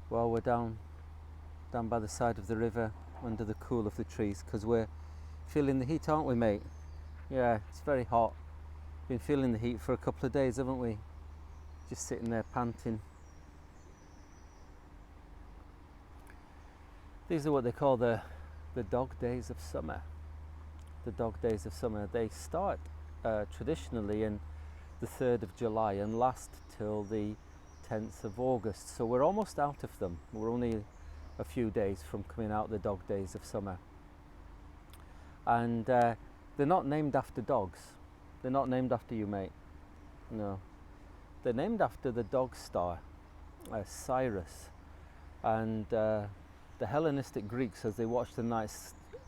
Well, we're down by the side of the river under the cool of the trees because we're feeling the heat, aren't we, mate? Yeah, it's very hot. Been feeling the heat for a couple of days, haven't we? Just sitting there panting. These are what they call the dog days of summer. The dog days of summer. They start traditionally in the 3rd of July and last till the 10th of August. So we're almost out of them. We're only a few days from coming out the dog days of summer. And they're not named after dogs. They're not named after you, mate. No. They're named after the dog star, Sirius. And the Hellenistic Greeks, as they watched the night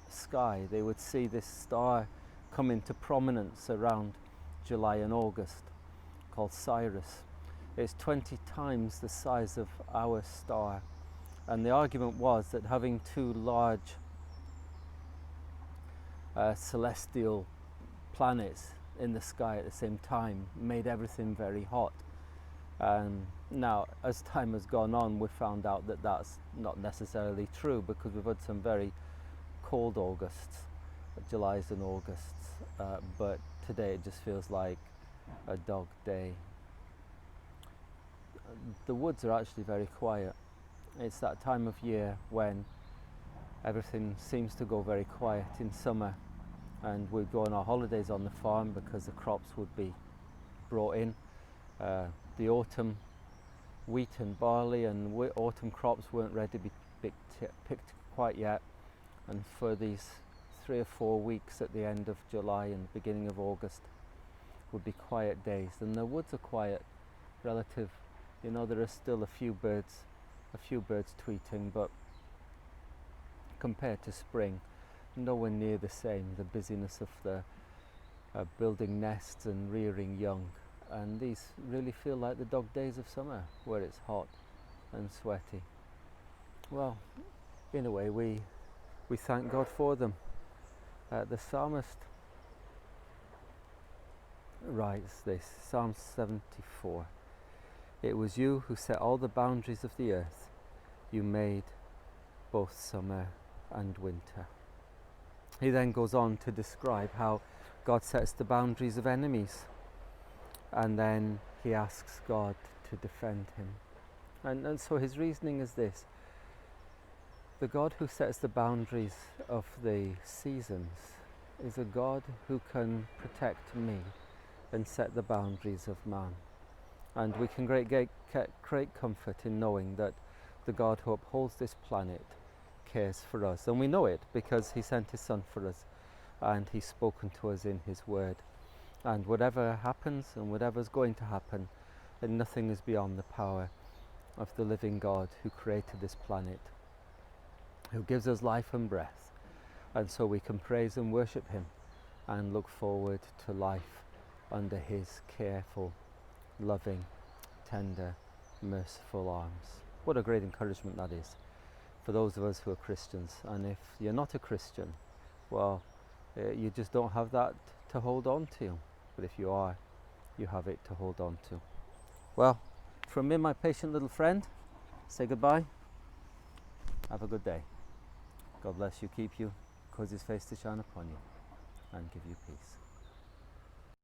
sky, they would see this star come into prominence around July and August, called Sirius. It's 20 times the size of our star. And the argument was that having two large celestial planets in the sky at the same time made everything very hot. Now, as time has gone on, we've found out that that's not necessarily true, because we've had some very cold Augusts, Julys and Augusts, but today it just feels like a dog day. The woods are actually very quiet. It's that time of year when everything seems to go very quiet in summer, and we'd go on our holidays on the farm because the crops would be brought in. The autumn wheat and barley and autumn crops weren't ready to be picked quite yet, and for these 3 or 4 weeks at the end of July and beginning of August would be quiet days. And the woods are quiet, relative. You know, there are still a few birds tweeting, but compared to spring, nowhere near the same. The busyness of the building nests and rearing young. And these really feel like the dog days of summer, where it's hot and sweaty. Well, in a way, we thank God for them. The psalmist writes this, Psalm 74. It was you who set all the boundaries of the earth. You made both summer and winter. He then goes on to describe how God sets the boundaries of enemies, and then he asks God to defend him. And so his reasoning is this: the God who sets the boundaries of the seasons is a God who can protect me and set the boundaries of man. And we can get great comfort in knowing that the God who upholds this planet cares for us. And we know it because he sent his son for us, and he's spoken to us in his word. And whatever happens and whatever's going to happen, and nothing is beyond the power of the living God who created this planet, who gives us life and breath. And so we can praise and worship him and look forward to life under his careful, loving, tender, merciful arms. What a great encouragement that is for those of us who are Christians. And if you're not a Christian, well, you just don't have that to hold on to. But if you are, you have it to hold on to. Well, from me, my patient little friend, say goodbye. Have a good day. God bless you, keep you, cause his face to shine upon you, and give you peace.